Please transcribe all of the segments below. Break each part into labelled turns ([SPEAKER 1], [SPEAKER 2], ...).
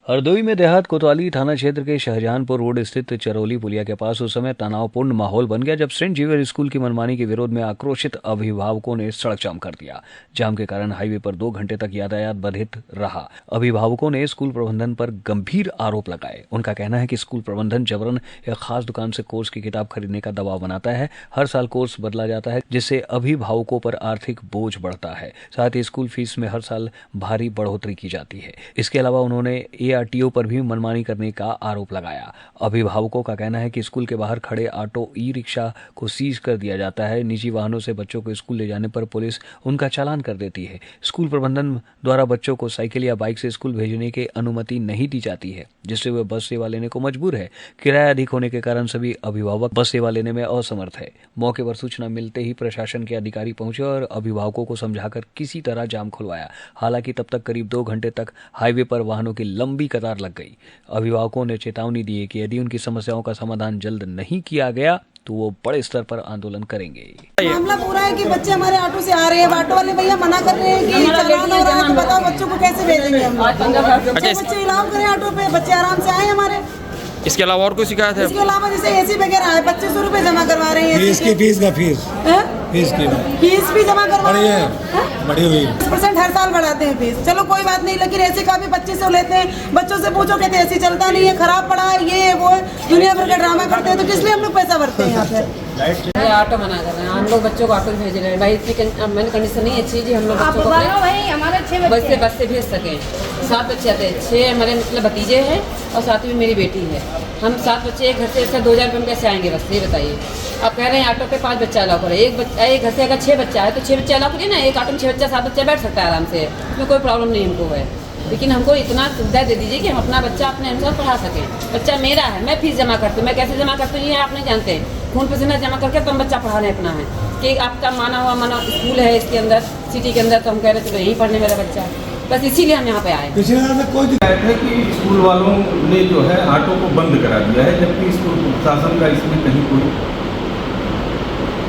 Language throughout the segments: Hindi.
[SPEAKER 1] हरदोई में देहात कोतवाली थाना क्षेत्र के शाहजहानपुर रोड स्थित चरौली पुलिया के पास उस समय तनावपूर्ण माहौल बन गया जब सेंट जेवियर स्कूल की मनमानी के विरोध में आक्रोशित अभिभावकों ने सड़क जाम कर दिया। जाम के कारण हाईवे पर 2 घंटे तक यातायात बाधित रहा। अभिभावकों ने स्कूल प्रबंधन पर गंभीर आरोप लगाए। उनका कहना है कि स्कूल प्रबंधन जबरन एक खास दुकान से कोर्स की किताब खरीदने का दबाव बनाता है। हर साल कोर्स बदला जाता है जिससे अभिभावकों पर आर्थिक बोझ बढ़ता है। साथ ही स्कूल फीस में हर साल भारी बढ़ोतरी की जाती है। इसके अलावा उन्होंने ARTO पर भी मनमानी करने का आरोप लगाया। अभिभावकों का कहना है कि स्कूल के बाहर खड़े ऑटो ई-रिक्शा को सीज कर दिया जाता है। निजी वाहनों से बच्चों को स्कूल ले जाने पर पुलिस उनका चालान कर देती है। स्कूल प्रबंधन द्वारा बच्चों को साइकिल या बाइक से स्कूल भेजने की अनुमति नहीं दी जाती है जिससे वे बस सेवा लेने को मजबूर है। किराया अधिक होने के कारण सभी अभिभावक बस सेवा लेने में असमर्थ है। मौके पर सूचना मिलते ही प्रशासन के अधिकारी पहुंचे और अभिभावकों को समझाकर किसी तरह जाम खुलवाया। हालांकि तब तक करीब 2 घंटे तक हाईवे पर वाहनों की लंबी कतार लग गई। अभिभावकों ने चेतावनी दी है कि यदि उनकी समस्याओं का समाधान जल्द नहीं किया गया तो वो बड़े स्तर पर आंदोलन करेंगे।
[SPEAKER 2] मामला पूरा है कि बच्चे हमारे ऑटो से आ रहे हैं, ऑटो वाले भैया मना कर रहे हैं कि चालान हो रहा है, तो बताओ बच्चों को कैसे भेजेंगे हम लोग। बच्चे इलाम करें ऑटो पे, बच्चे आराम से आए हमारे।
[SPEAKER 3] इसके अलावा और कोई शिकायत है?
[SPEAKER 2] इसके अलावा जैसे AC वगैरह है, 2500 रुपए जमा करवा रहे हैं।
[SPEAKER 4] फीस
[SPEAKER 2] भी जमा करवा रहे हैं,
[SPEAKER 4] बढ़ी हुई
[SPEAKER 2] 10% हर साल बढ़ाते हैं फीस। चलो कोई बात नहीं, लेकिन ऐसे का भी 2500 लेते हैं। बच्चों से पूछो कहते ऐसे चलता नहीं है, खराब पड़ा है, ये वो दुनिया भर का ड्रामा करते हैं। तो किस लिए हम लोग पैसा भरते हैं यहाँ पे?
[SPEAKER 5] ऑटो मना कर रहे हैं, हम लोग बच्चों को ऑटो भेज रहे हैं। भाई इतनी मैंने कंडीशन नहीं अच्छी जी, हम लोग बच्चों को बस से भेज सकें। 7 बच्चे आते हैं, 6 हमारे मतलब भतीजे हैं और 7वीं मेरी बेटी है। हम 7 बच्चे एक घर से ऐसा 2000 रुपये में कैसे आएंगे? बस ये बताइए। आप कह रहे हैं ऑटो पे 5 बच्चा अलाउ करें, एक घर से अगर 6 बच्चा है तो 6 बच्चे अलाउ करिए ना। एक ऑटो में 6 बच्चा 7 बच्चा बैठ सकता है आराम से, इसमें कोई प्रॉब्लम नहीं हमको है। लेकिन हमको इतना सुविधा दे दीजिए कि हम अपना बच्चा अपने अनुसार पढ़ा सकें। बच्चा मेरा है, मैं फीस जमा करती हूँ। मैं कैसे जमा करती हूँ ये आप नहीं जानते हैं। खून पसीना जमा करके तो हम बच्चा पढ़ाने अपना है कि आपका माना स्कूल है इसके अंदर सिटी के अंदर, तो हम कह रहे थे यहीं पढ़ने मेरा बच्चा, बस इसीलिए हम यहाँ पे आए।
[SPEAKER 6] कोई शिकायत है कि स्कूल वालों ने जो है ऑटो को बंद करा दिया है, जबकि स्कूल प्रशासन का इसमें कहीं कोई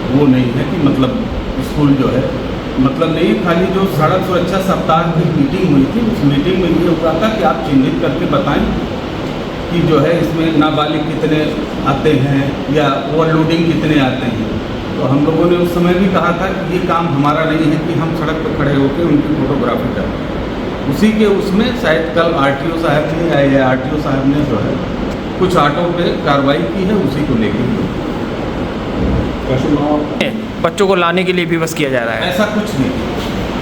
[SPEAKER 6] वो नहीं है कि मतलब स्कूल जो है मतलब नहीं। खाली जो सड़क सुरक्षा सप्ताह की मीटिंग हुई थी, उस मीटिंग में ये हुआ था कि आप चिन्हित करके बताएं कि जो है इसमें नाबालिग कितने आते हैं या ओवरलोडिंग कितने आते हैं। तो हम लोगों ने उस समय भी कहा था कि ये काम हमारा नहीं है कि हम सड़क पर खड़े होकर उनकी फोटोग्राफी करें। उसी के उसमें शायद कल RTO साहब ने या RTO साहब ने जो है कुछ ऑटो पे कार्रवाई की है, उसी को लेकर
[SPEAKER 3] बच्चों को लाने के लिए भी बस किया जा रहा है।
[SPEAKER 6] ऐसा कुछ नहीं,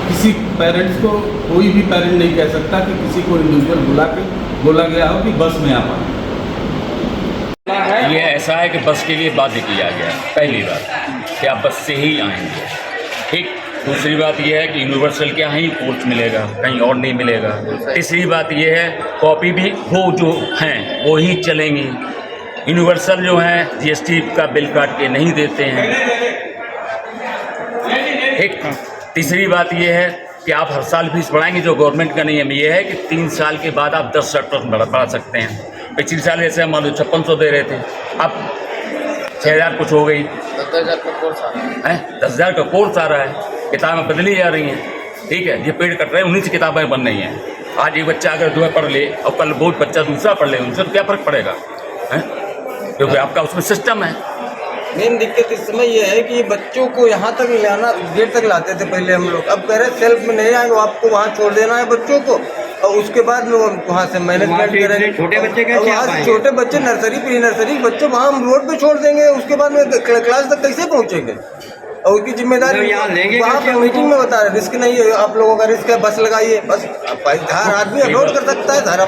[SPEAKER 6] किसी पेरेंट्स को कोई भी पेरेंट नहीं कह सकता कि किसी को इंडिविजुअल बोला गया हो कि बस में आ पाए।
[SPEAKER 7] ये ऐसा है कि बस के लिए बाध्य किया गया है। पहली बात कि आप बस से ही आएंगे, ठीक। दूसरी बात यह है कि यूनिवर्सल क्या ही कोर्स मिलेगा, कहीं और नहीं मिलेगा। तीसरी बात यह है कॉपी भी वो जो हैं वो ही चलेंगी। यूनिवर्सल जो है GST का बिल काट के नहीं देते हैं, ठीक। तीसरी बात यह है कि आप हर साल फीस बढ़ाएंगे, जो गवर्नमेंट का नियम ये है कि 3 साल के बाद आप 10% बढ़ा सकते हैं। पिछले साल ऐसे मान लो 5600 दे रहे थे, अब 6000 कुछ हो गई। 10,000 का कोर्स आ रहा है, 10,000 का कोर्स आ रहा है। किताबें बदली जा रही हैं, ठीक है। ये पेड़ कट रहे हैं, उन्हीं से किताबें बन रही हैं। आज एक बच्चा अगर जो पढ़ ले और कल बहुत बच्चा दूसरा पढ़ ले, उनसे तो क्या फ़र्क पड़ेगा है? क्योंकि आपका उसमें सिस्टम है।
[SPEAKER 8] मेन दिक्कत इस समय ये है कि बच्चों को यहाँ तक लाना, गेट तक लाते थे पहले हम लोग, अब कह रहे सेल्फ में नहीं आएंगे, आपको वहाँ छोड़ देना है बच्चों को और उसके बाद लोग वहाँ से मैनेजमेंट करेंगे। छोटे बच्चे नर्सरी प्री नर्सरी बच्चे वहाँ हम रोड पे छोड़ देंगे, उसके बाद में क्लास तक कैसे पहुँचेंगे? और उसकी जिम्मेदारी वहाँ पर मीटिंग में बता रहे रिस्क नहीं है, आप लोगों का रिस्क है, बस लगाइए। बस हर आदमी अफोर्ड कर सकता है, धारा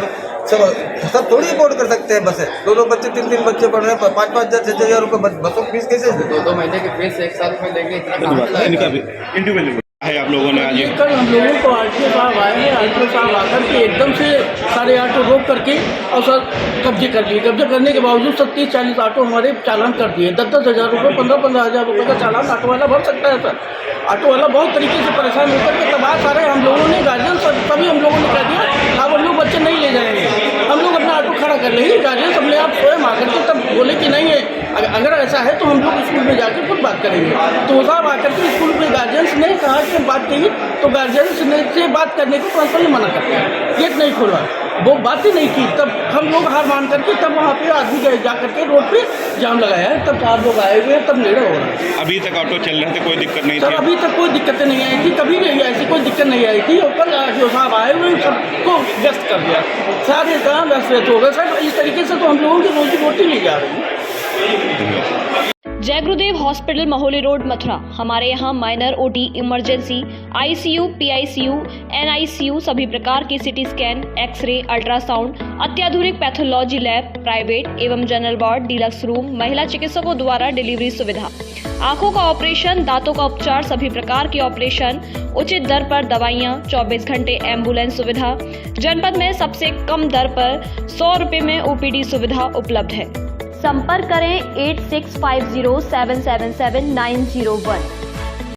[SPEAKER 8] सब थोड़ी अफोर्ड कर सकते हैं। बस 2 बच्चे 3 बच्चे पढ़ रहे हैं, 5-5 हज़ार 6,000 रुपये बसों की फीस कैसे? 2 महीने की फीस एक साल में लेंगे, इतना
[SPEAKER 9] है आप लोगों ने आज?
[SPEAKER 10] कल हम लोगों को RTO साहब आए हैं। RTO साहब आकर के एकदम से सारे ऑटो रोक करके और सर कब्जे कर लिए। कब्जे करने के बावजूद 30-40 ऑटो हमारे चालान कर दिए। 10-10 हज़ार रुपये 15-15 हज़ार रुपये का चालान ऑटो वाला भर सकता है सर। ऑटो वाला बहुत तरीके से परेशान होकर के तबाह सारे हम लोगों ने गार्जियन तभी हम लोगों ने कह दिया आप हम लोग बच्चे नहीं ले जाएंगे, हम लोग अपना ऑटो खड़ा कर लेंगे। गार्जियन अपने आप स्वयं आकर के तब बोले कि नहीं है, अगर ऐसा है तो हम लोग स्कूल में जाकर खुद बात करेंगे। तो साहब आकर के स्कूल में गार्जियंस ने कहा कि बात कही, तो गार्जियंस ने से बात करने को प्रिंसिपल ने मना कर दिया, गेट नहीं खोला। वो बातें नहीं की, तब हम लोग हार मान करके तब वहाँ पे आदमी गए जा करके रोड पे जाम लगाया है, तब 4 लोग आए हुए हैं, तब निर्णय हो रहा है।
[SPEAKER 4] अभी तक ऑटो चल रहे थे, कोई दिक्कत नहीं
[SPEAKER 10] सर
[SPEAKER 4] थी?
[SPEAKER 10] अभी तक कोई दिक्कतें नहीं आई थी, कभी नहीं ऐसी कोई दिक्कत नहीं आई थी। और कल जो साहब आए हुए सबको व्यस्त कर दिया, सारे काम व्यस्त हो गए सर। इस तरीके से तो हम लोगों की रोजी रोटी नहीं जा रही है।
[SPEAKER 9] जय गुरुदेव हॉस्पिटल महोली रोड मथुरा। हमारे यहाँ minor, OT, emergency, ICU, PICU, NICU, सभी प्रकार की सिटी स्कैन, एक्सरे, अल्ट्रासाउंड, अत्याधुनिक पैथोलॉजी लैब, प्राइवेट एवं जनरल वार्ड, डीलक्स रूम, महिला चिकित्सकों द्वारा डिलीवरी सुविधा, आंखों का ऑपरेशन, दांतों का उपचार, सभी प्रकार की ऑपरेशन, उचित दर पर दवाइयाँ, 24 घंटे एम्बुलेंस सुविधा। जनपद में सबसे कम दर पर 100 रुपये में ओपीडी सुविधा उपलब्ध है। संपर्क करें 8650777901।